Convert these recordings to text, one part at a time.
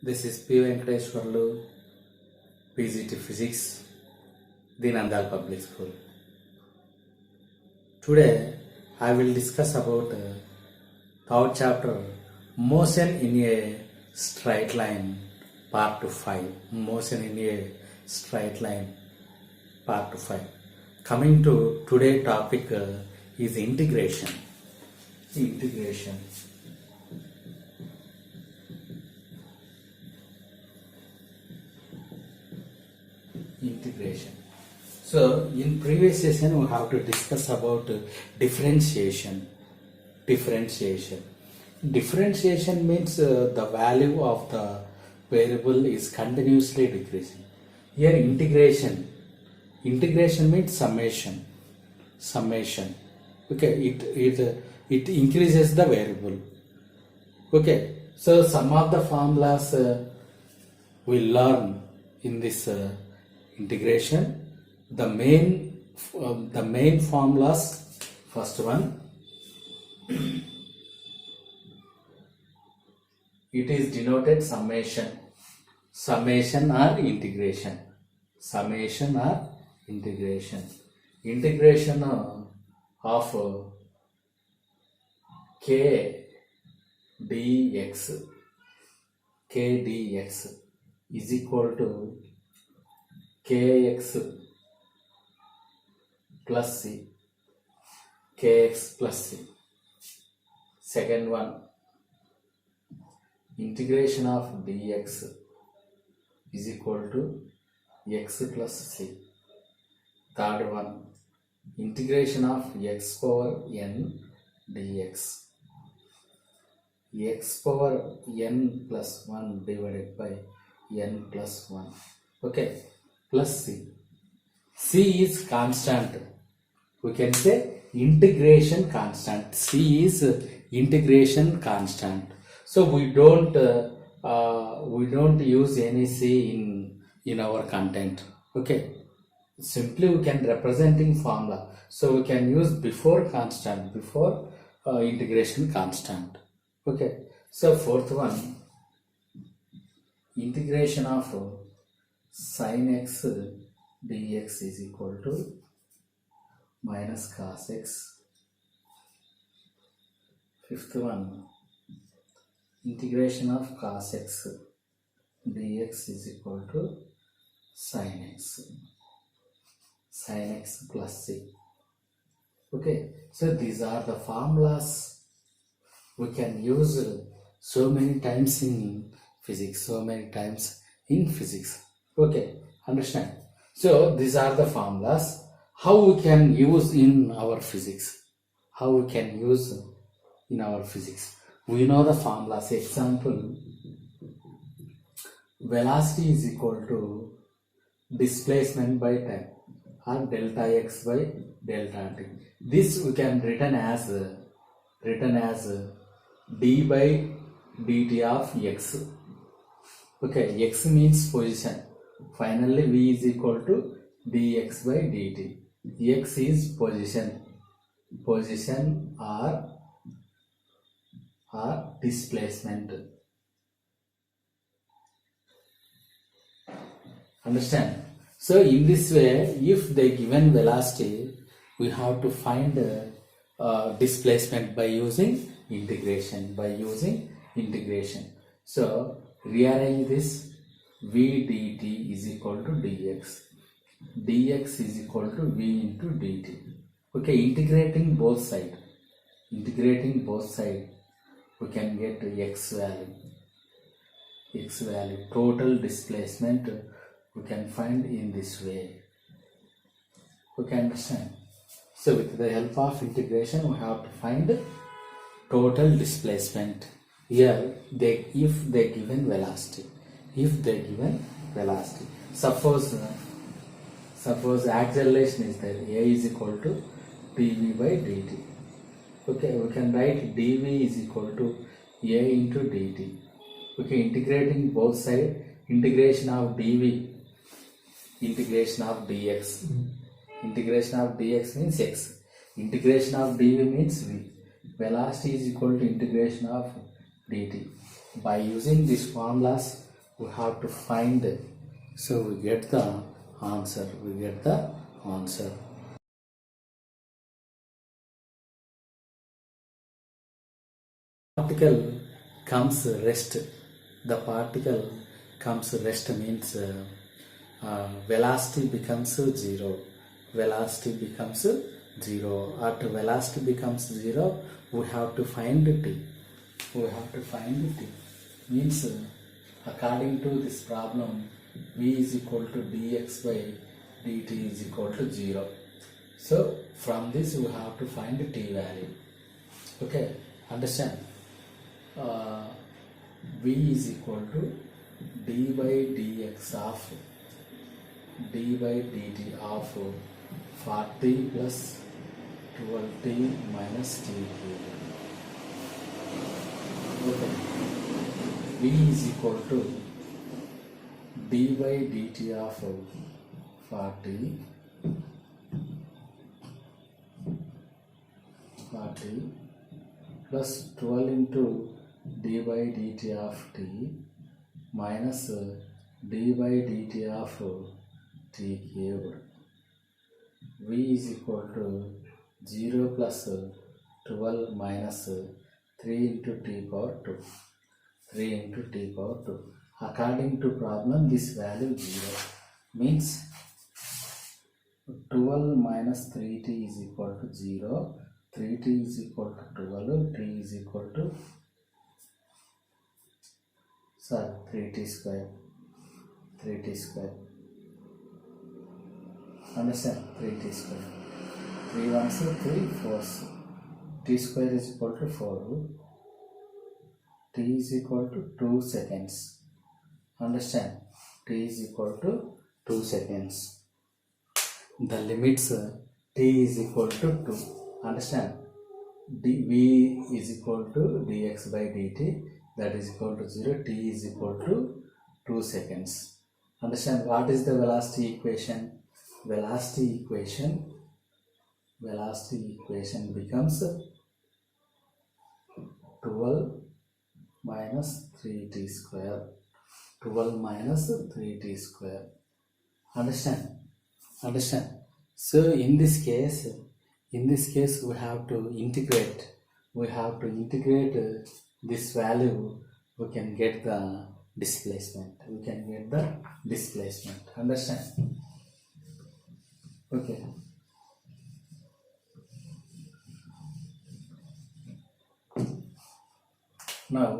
This is P. Venkateshwarlu, PGT Physics, Dinandal Public School. Today I will discuss about third chapter, Motion in a Straight Line, Part 5. Motion in a Straight Line, Part 5. Coming to today's topic is integration. Integration. So in previous session we have to discuss about differentiation. Differentiation means the value of the variable is continuously decreasing. Here integration means summation. Okay, it increases the variable. Okay, so some of the formulas we learn in this integration. The main formulas, first one, it is denoted summation or integration. Integration of k dx is equal to kx plus c. Second one, integration of dx is equal to x plus c. Third one, integration of x power n dx, x power n plus 1 divided by n plus 1. Okay, plus c. C is constant. We can say integration constant. C is integration constant. So we don't use any C in our content. Okay. Simply we can representing formula. So we can use before constant, before integration constant. Okay. So fourth one, integration of sin x dx is equal to minus cos x. Fifth one, integration of cos x dx is equal to sin x plus c. Okay, so these are the formulas we can use so many times in physics, Okay, understand? So these are the formulas. How we can use in our physics? We know the formulas. Example, velocity is equal to displacement by time, or delta x by delta t. This we can written as d by dt of x. Okay, x means position. Finally, v is equal to dx by dt. X is position or displacement. Understand? So in this way, if they given velocity, we have to find displacement by using integration. So rearrange this. V dt is equal to dx. Dx is equal to v into dt. Okay, integrating both sides, we can get x value. Total displacement we can find in this way. Okay, understand? So with the help of integration, we have to find total displacement. Here, if they given velocity. Suppose acceleration is there, a is equal to dv by dt. Okay, we can write dv is equal to a into dt. Okay, integrating both sides, integration of dv, integration of dx. Integration of dx means x. Integration of dv means v. Velocity is equal to integration of dt. By using these formulas, we have to find, so we get the answer. Particle comes rest. The particle comes rest means velocity becomes zero. At velocity becomes zero, we have to find t. Means according to this problem, v is equal to dx by dt is equal to 0. So from this we have to find t value. Okay, understand? V is equal to d by dx of d by dt of 40 plus 12t minus t cube. Okay. V is equal to d by dt of 40 plus 12 into d by dt of t minus d by dt of t cubed. V is equal to 0 plus 12 minus 3 into t power 2. According to problem, this value 0 means 12 minus 3t is equal to 0. 3t is equal to 12. T is equal to 3t square. Understand? 3t square. 3 ones 3 4s. T square is equal to 4. T is equal to 2 seconds. Understand? T is equal to 2 seconds. The limits t is equal to 2. Understand? V is equal to dx by dt, that is equal to 0. T is equal to 2 seconds. Understand? What is the velocity equation? Velocity equation becomes 12 minus 3t square. Understand? So in this case we have to integrate. This value. We can get the displacement. Understand? Okay. Now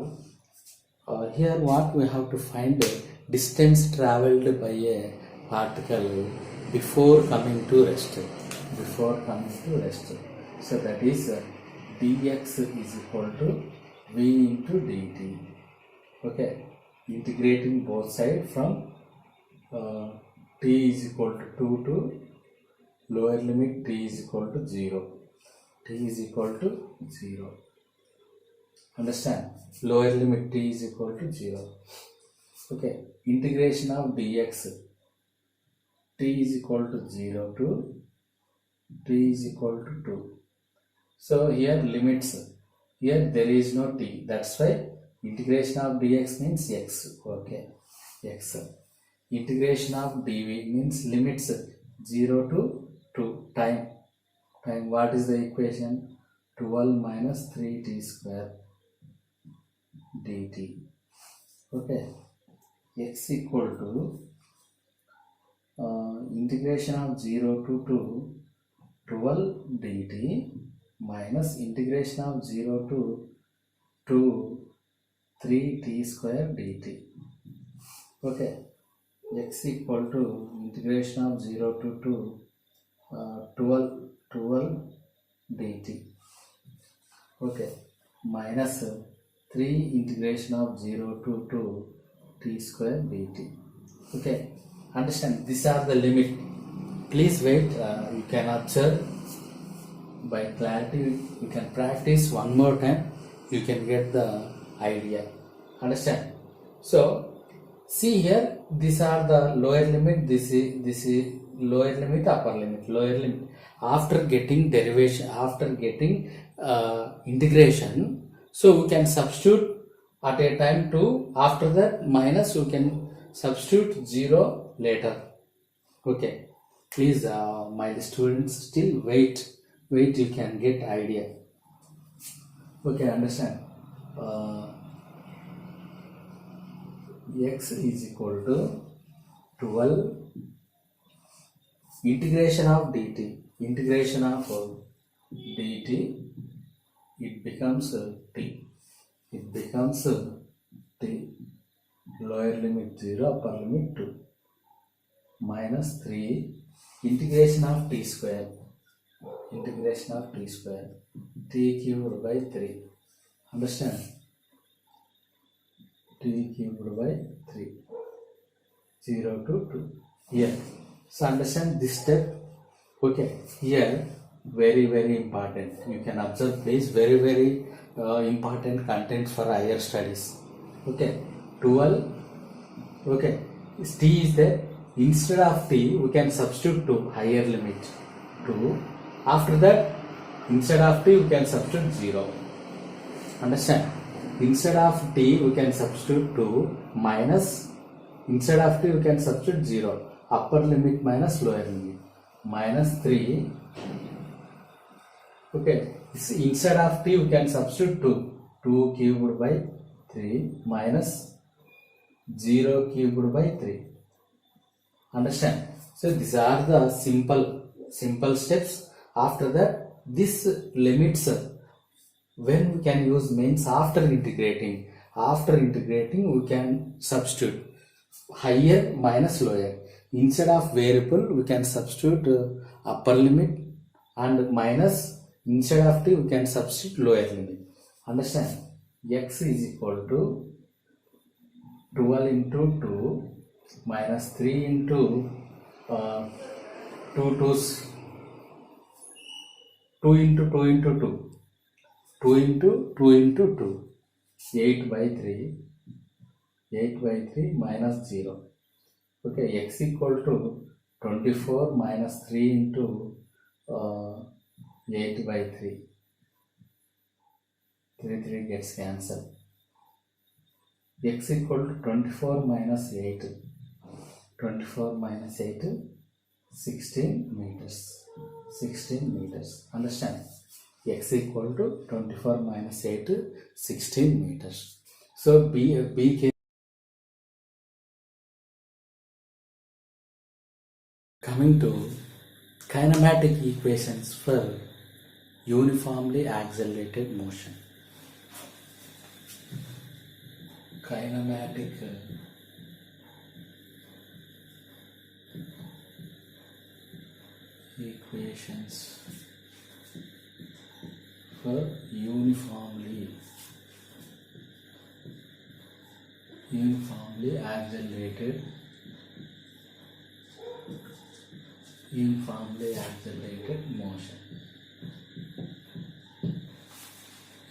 here what we have to find, distance traveled by a particle before coming to rest. So that is dx is equal to v into dt. Okay, integrating both sides from t is equal to 2 to lower limit t is equal to 0. Understand? Lower limit t is equal to 0. Okay, integration of dx, t is equal to 0 to t is equal to 2. So here limits, here there is no t, that's why integration of dx means x. Okay, x. Integration of dv means limits 0 to 2. Time, what is the equation? 12 minus 3t square dt. Okay, x equal to integration of 0 to 12 dt minus integration of 0 to 3t square dt. Okay, x equal to integration of 0 to 12 dt. Okay, minus 3 integration of 0 to 2 t square dt. Okay, understand? These are the limit. Please wait, you can observe by clarity. You can practice one more time, you can get the idea. Understand? So see here, these are the lower limit, this is lower limit, upper limit. After getting derivation, after getting integration, so we can substitute at a time 2, after that minus you can substitute 0 later. Okay, please my students still wait, you can get idea. Okay, understand. uh, X is equal to 12 integration of dt, it becomes t, lower limit 0, upper limit 2, minus 3 integration of t square, t cubed by 3. Understand? T cubed by 3, 0 to 2. Here, so understand this step. Okay, here very important. You can observe, please, very important content for higher studies. Okay, 12. Okay, t is there. Instead of t, we can substitute to higher limit 2. After that, instead of t, we can substitute 0. Understand? Instead of t, we can substitute 2 minus. Instead of t, we can substitute 0. Upper limit minus lower limit. Minus 3. Okay. Instead of t, we can substitute 2. 2 cubed by 3 minus 0 cubed by 3. Understand? So these are the simple steps. After that, this limits when we can use means after integrating. After integrating, we can substitute higher minus lower. Instead of variable, we can substitute upper limit, and minus. Instead of t, we can substitute lower limit. Understand? X is equal to 12 into 2 minus 3 into 2 twos, 2 into 2 into 2, 2 into 2 into 2, 8 by 3, 8 by 3 minus 0. Okay, x equal to 24 minus 3 into 8 by 3. 3 gets cancelled. X equal to 24 minus 8. 24 minus 8, 16 meters. 16 meters. Understand? X equal to 24 minus 8, 16 meters. So be coming to kinematic equations for uniformly accelerated motion. Kinematic equations for uniformly accelerated motion.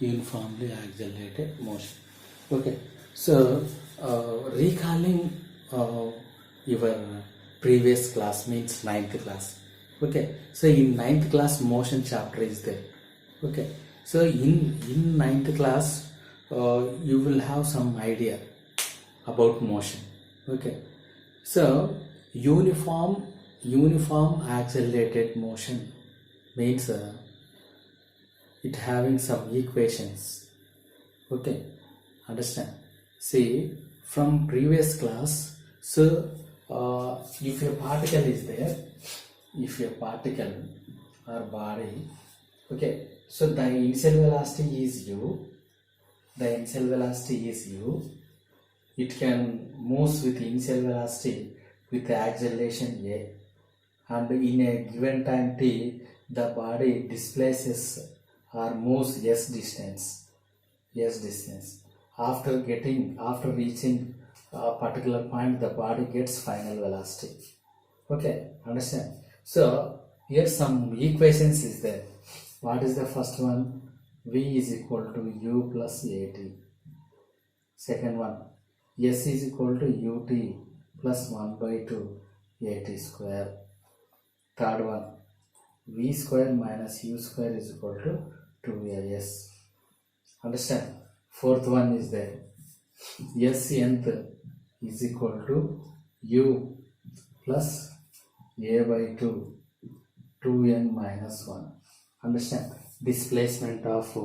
Uniformly accelerated motion. Okay, so recalling your previous class, means 9th class. Okay, so in 9th class motion chapter is there. Okay, so in 9th class you will have some idea about motion. Okay, so uniform accelerated motion means it having some equations. Okay, understand? See, from previous class, so if a particle is there, if a particle or body, okay, so the initial velocity is u, it can move with initial velocity with acceleration a, and in a given time t, the body displaces or moves s distance. After reaching a particular point, the body gets final velocity. Okay, understand? So here some equations is there. What is the first one? V is equal to u plus at. Second one, s is equal to ut plus 1 by 2 at square. Third one, v square minus u square is equal to 2as. Understand? Fourth one is there. S nth is equal to U plus A by 2, 2n minus 1. Understand? Displacement of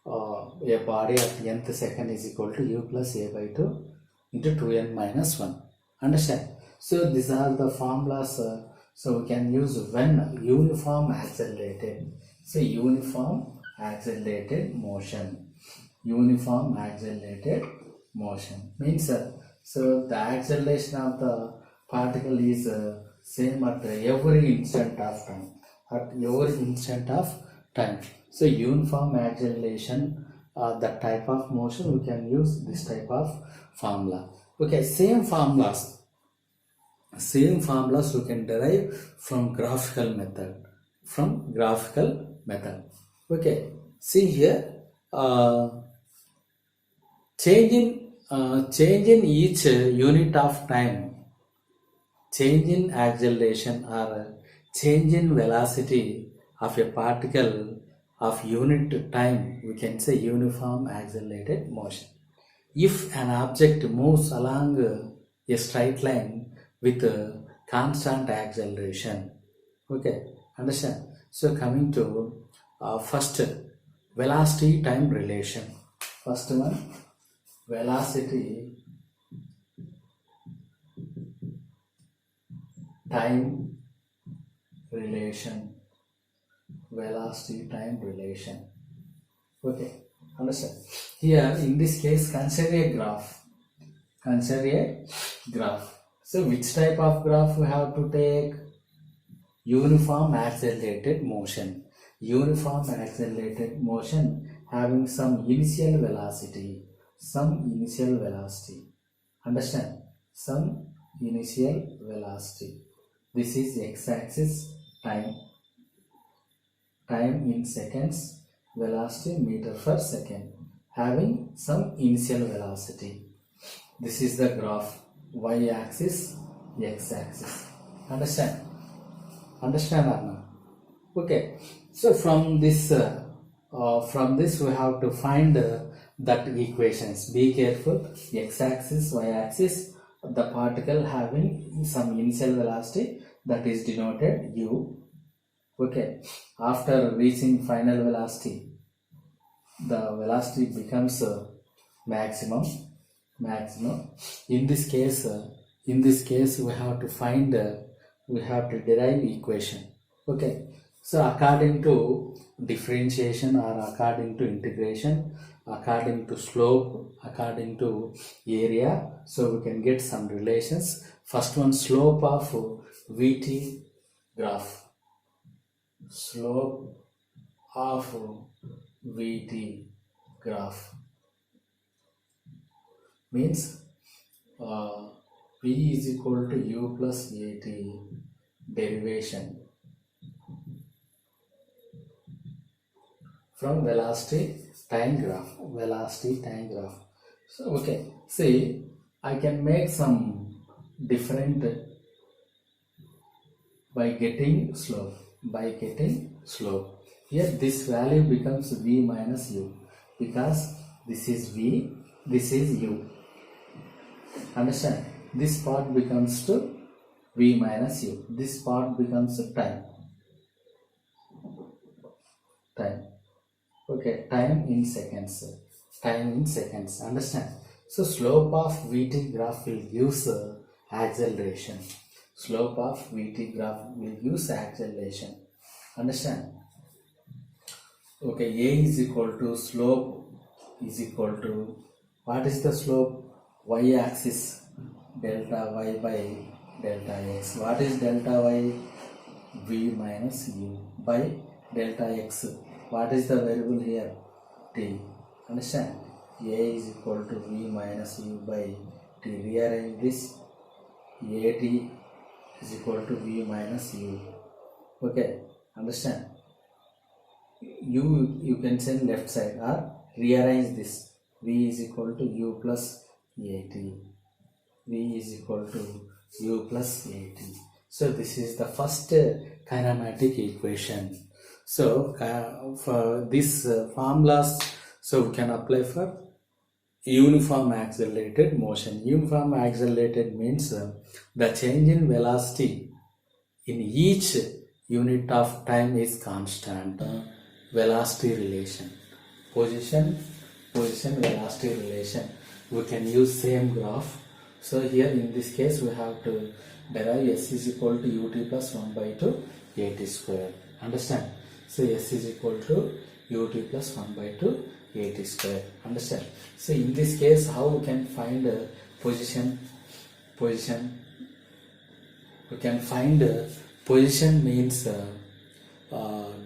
a body at nth second is equal to U plus A by 2 into 2n minus 1. Understand? So these are the formulas. So we can use when uniform accelerated. So uniform accelerated motion. Uniform accelerated motion means so the acceleration of the particle is same at every instant of time. At every instant of time. So uniform acceleration, that type of motion, we can use this type of formula. Okay, same formulas we can derive from graphical method. Okay, see here, change in each unit of time, change in acceleration or change in velocity of a particle of unit time, we can say uniform accelerated motion. If an object moves along a straight line with a constant acceleration. Okay, understand? So coming to first, velocity time relation. First one, velocity time relation. Velocity time relation. Okay, understand? Here in this case, consider a graph. So which type of graph we have to take? Uniform accelerated motion. Uniform accelerated motion having some initial velocity. Understand? Some initial velocity. This is x-axis time. Time in seconds, velocity meter per second, having some initial velocity. This is the graph, y-axis, x-axis. Understand or not? Okay. So from this we have to find that equations. Be careful. X-axis, y-axis, the particle having some initial velocity, that is denoted u. Okay, after reaching final velocity, the velocity becomes maximum. In this case, we have to find, we have to derive equation. Okay, so according to differentiation or according to integration, according to slope, according to area, so we can get some relations. First one, slope of Vt graph. Slope of Vt graph means V is equal to U plus At derivation from velocity time graph. So okay, see, I can make some different by getting slope. Here this value becomes V minus U because this is V, this is U. Understand? This part becomes to V minus U. This part becomes time. Okay, time in seconds. Understand? So slope of Vt graph will use acceleration. Understand? Okay, A is equal to slope is equal to, what is the slope? Y-axis, delta y by delta x. What is delta y? V minus U by delta x. What is the variable here? T. Understand? A is equal to V minus U by T. Rearrange this. At is equal to V minus U. Okay, understand? You can send left side or rearrange this. V is equal to U plus At. V is equal to U plus At. So this is the first kinematic equation. So for these formulas, so we can apply for uniform accelerated motion. Uniform accelerated means the change in velocity in each unit of time is constant. Velocity relation, position velocity relation, we can use same graph. So here in this case we have to derive s is equal to ut plus 1 by 2 at square. Understand? So s is equal to ut plus 1 by 2 at square. Understand? So in this case how we can find position? We can find position means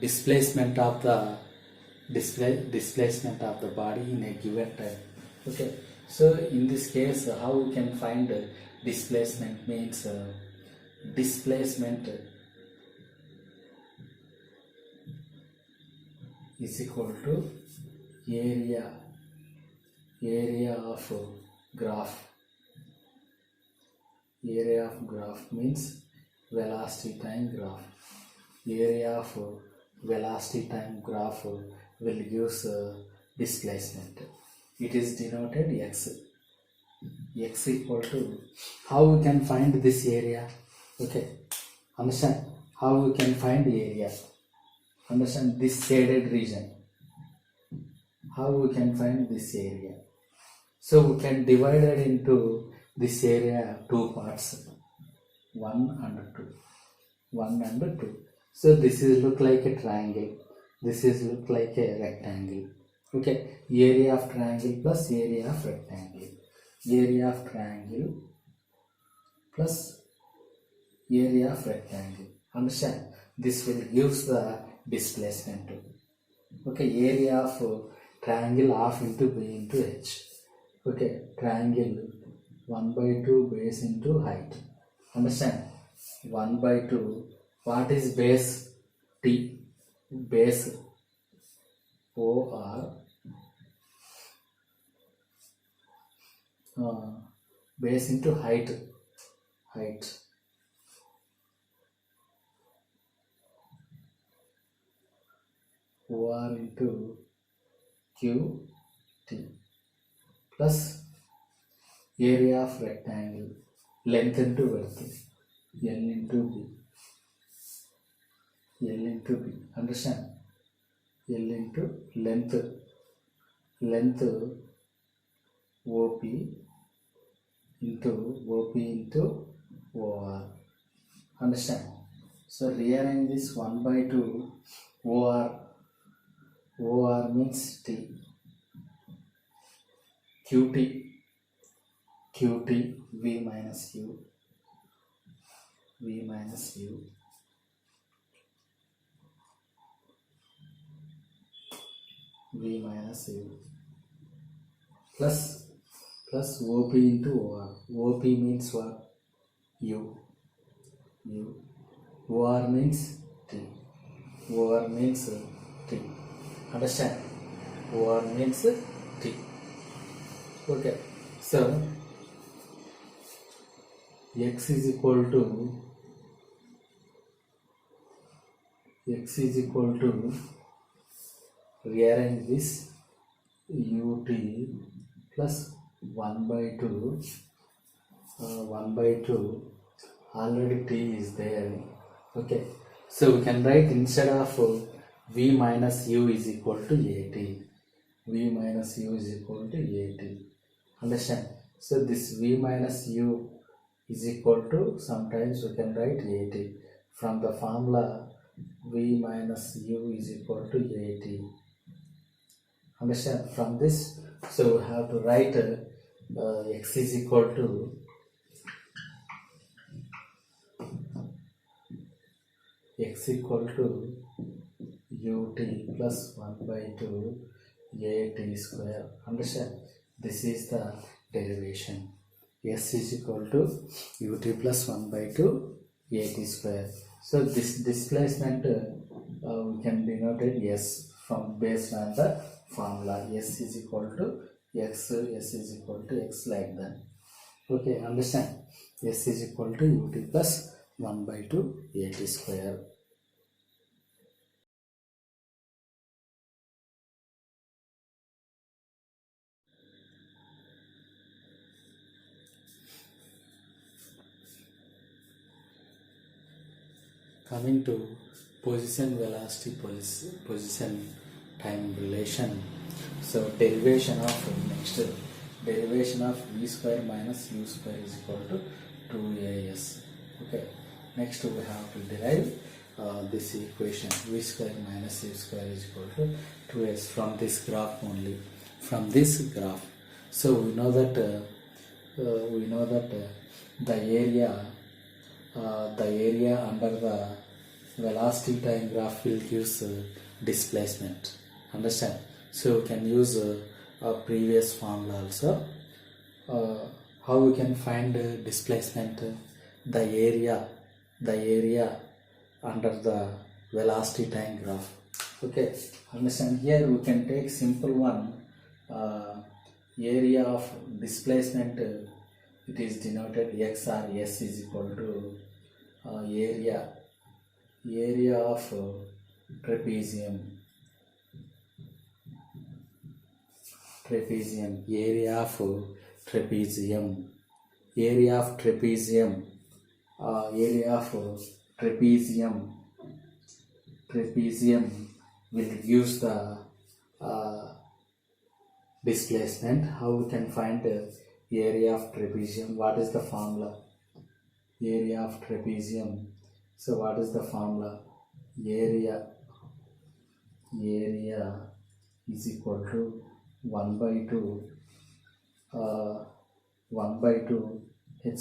displacement of the displacement of the body in a given time. Okay, so in this case how we can find displacement means displacement is equal to area of graph. Area of graph means velocity time graph. Area of velocity time graph will give displacement. It is denoted x. X equal to, how we can find this area? Okay, understand how we can find the area? Understand this shaded region. How we can find this area? So we can divide it into this area two parts, 1 and 2. 1 and 2. So this is look like a triangle. This is look like a rectangle. Okay, area of triangle plus area of rectangle. Area of triangle plus area of rectangle. Understand? This will give the displacement. Okay, area of triangle half into b into h. Okay, triangle 1 by 2 base into height. Understand? 1 by 2. What is base? T. Base OR. Base into height. Height. OR into QT plus area of rectangle, length into width, L into B. L into B. Understand? L into length. Length OP into OR. Understand? So rearrange this 1 by 2 OR. OR means T. QT V minus U. V minus U. V minus U plus OP into OR. OP means what? U. OR means T. OR means T. Understand? OR means T. Okay. So x is equal to rearrange this ut plus 1 by 2 already t is there. Okay, so we can write instead of v minus u is equal to at. V minus u is equal to at. Understand? So this v minus u is equal to, sometimes we can write at from the formula v minus u is equal to at. Understand? From this, so we have to write x is equal to ut plus 1 by 2 at square. Understand? This is the derivation. S is equal to ut plus 1 by 2 at square. So this displacement we can denote it S from based on the formula. S is equal to x, S is equal to x, like that. Okay, understand? S is equal to ut plus 1 by 2 at square. coming to position velocity position time relation. So derivation of v square minus u square is equal to 2as. Okay, next we have to derive this equation v square minus u square is equal to 2s from this graph only, from this graph. So we know that the area under the velocity time graph will give displacement. Understand? So we can use a previous formula also. How we can find displacement? The area under the velocity time graph. Okay, understand? Here we can take simple one. Area of displacement, it is denoted x or s is equal to area of trapezium, area of trapezium will use the displacement. How we can find area of trapezium? What is the formula? Area of trapezium. So what is the formula? Area is equal to 1 by 2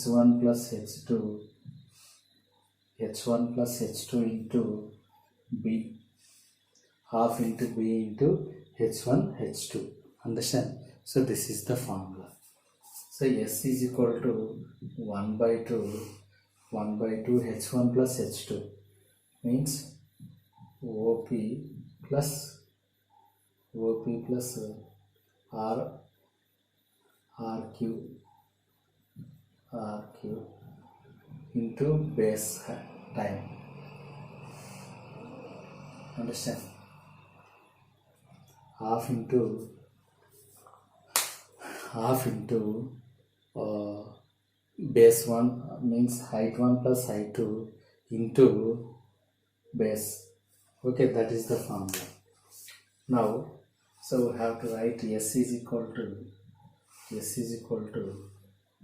h1 plus h2 into b, half into b into h1 h2. Understand? So this is the formula. So s is equal to 1 by 2 h1 plus h2 means OP plus RQ into base time. Understand? Half into base 1 means height 1 plus height 2 into base. Okay, that is the formula. Now, so we have to write s is equal to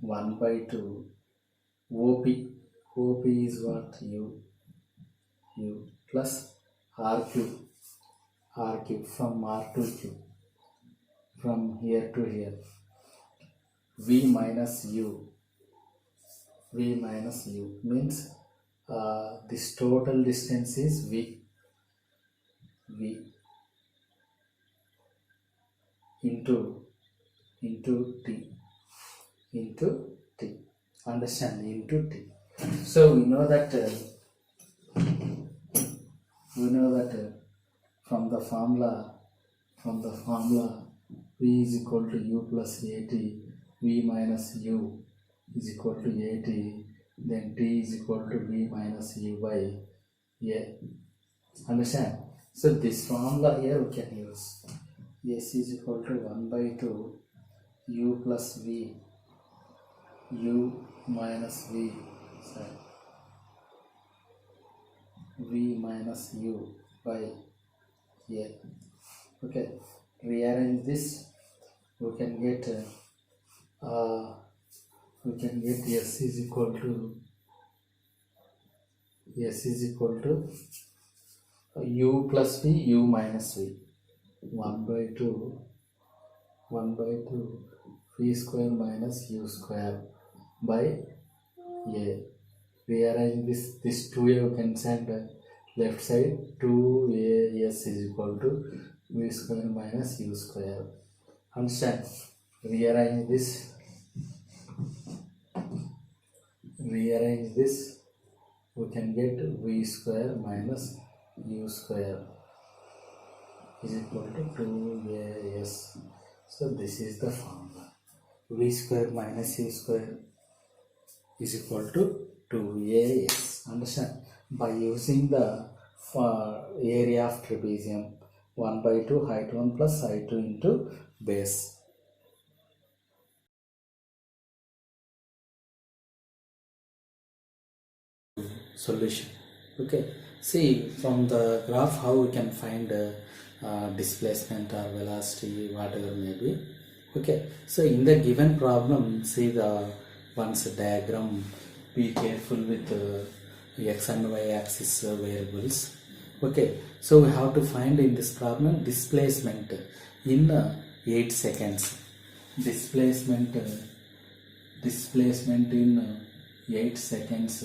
1 by 2 OP is what? U plus RQ from R to Q, from here to here. V minus U means this total distance is V into T. Understand? Into T. So we know that from the formula V is equal to U plus AT, V minus U is equal to AT, then T is equal to V minus U by A. Understand? So this formula here we can use. S is equal to 1 by 2 U plus V, U minus V, V minus U by A. Okay, rearrange this. We can get S is equal to U plus V, U minus V. 1 by 2 V square minus U square by A. Rearrange this 2A you can send left side. 2AS is equal to V square minus U square. Understand? Rearrange this. We can get V square minus U square is equal to 2AS. So this is the formula. V square minus U square is equal to 2AS. Understand? By using the area of trapezium, 1 by 2 height 1 plus height 2 into base. Solution. Okay, see from the graph how we can find displacement or velocity, whatever may be. Okay, so in the given problem, see the once diagram, be careful with x and y axis variables. Okay, so we have to find in this problem displacement in 8 seconds. Displacement in 8 seconds,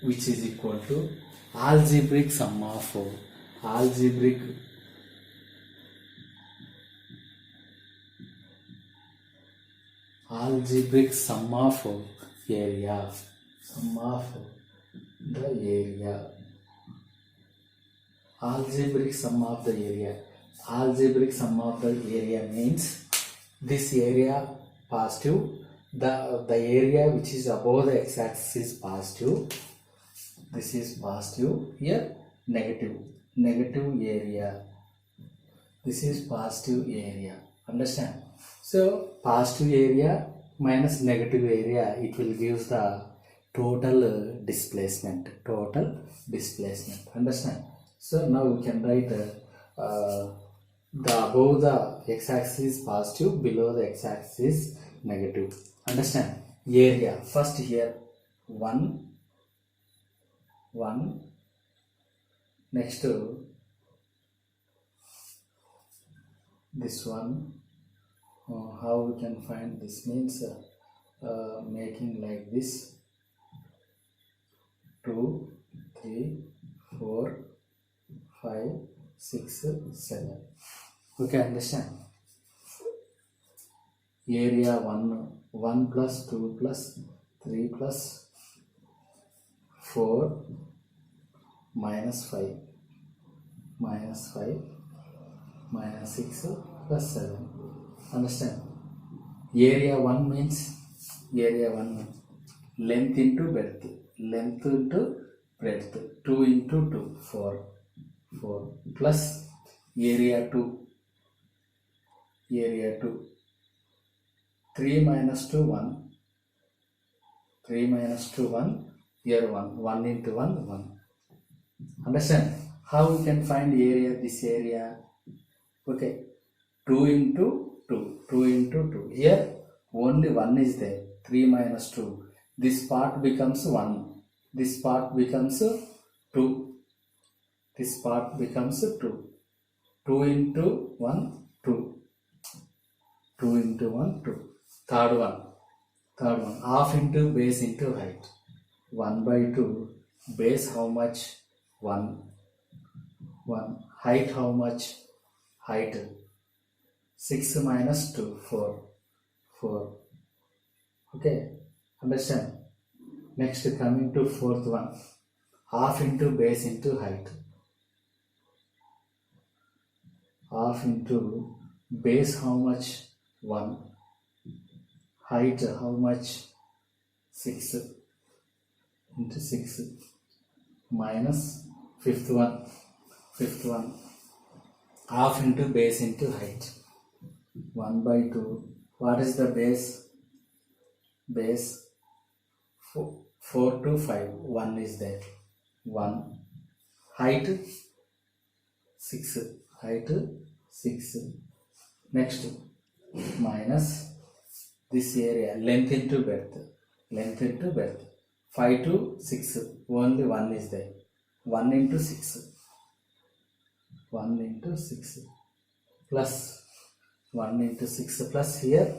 which is equal to algebraic sum of algebraic sum of area, sum of the area, algebraic sum of the area. Algebraic sum of the area means this area positive, the area which is above the x-axis is positive, this is positive, here negative area, this is positive area, understand? So positive area minus negative area, it will give the total displacement, understand? So now we can write the above the x-axis is positive, below the x-axis is negative, understand? Area, first here 1, next this one, how we can find this means making like this 2, 3, 4, 5, 6, 7. Okay, understand? Area 1 plus 2 plus 3 plus 4 minus 5 minus 6 plus 7. Understand? Area 1 means length into breadth, 2 into 2, 4 plus area 2, 3 minus 2, 1, 3 minus 2, 1, here 1 into 1, 1. Understand? How we can find area, this area? Okay, 2 into 2, here only 1 is there, 3 minus 2, this part becomes 1, this part becomes 2, this part becomes 2, 2 into 1, 2, 2 into 1, 2, third one, half into base into height, 1 by 2, base how much? 1, height how much? Height 6 minus 2, 4. Okay, understand? Next coming to fourth one, half into base into height, half into base how much? 1, height how much? 6 into 6 minus fifth one, half into base into height, 1 by 2. What is the base? 4 to 5, 1 is there, 1, height 6, next minus this area, length into breadth, 5 to 6, only 1 is there, 1 into 6, plus 1 into 6 plus here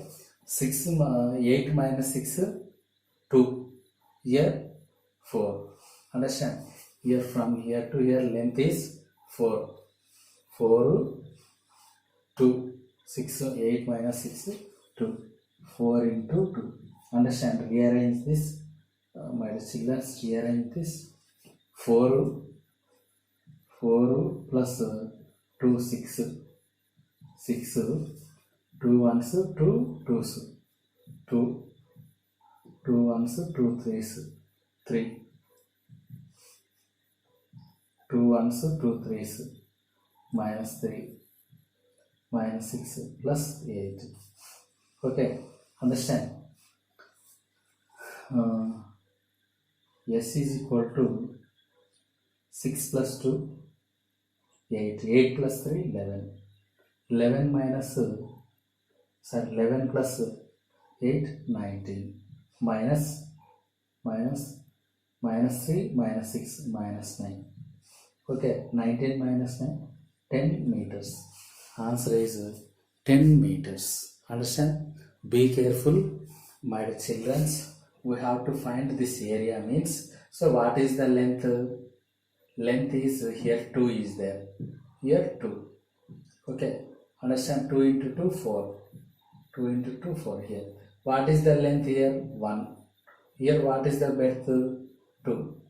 6, 8 minus 6, 2, here 4. Understand? Here from here to here length is 4, 2, 6, 8 minus 6, 2, 4 into 2. Understand? Rearrange this, my children, rearrange this, 4 plus 2, 6, 2 ones, 2 twos, 2 ones, 2 threes, 3, 2 ones, 2 threes, minus 3, minus 6 plus 8. Okay, understand? S is equal to 6 plus 2, 8. 8 plus 3, 11. 11 minus, 11 plus 8, 19. Minus, minus, minus 3, minus 6, minus 9. Okay, 19 minus 9, 10 meters. Answer is 10 meters. Understand? Be careful, my dear children. We have to find this area means. So what is the length? Length is here 2 is there. Here 2. Okay. Understand? 2 into 2, 4. 2 into 2, 4 here. What is the length here? 1. Here what is the breadth? 2.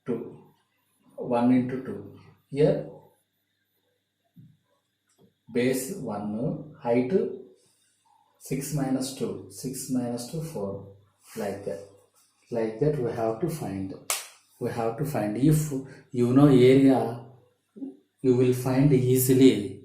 2. 1 into 2. Here base 1, height 6 minus 2. 6 minus 2, 4. Like that. Like that we have to find. We have to find. If you know area, you will find easily.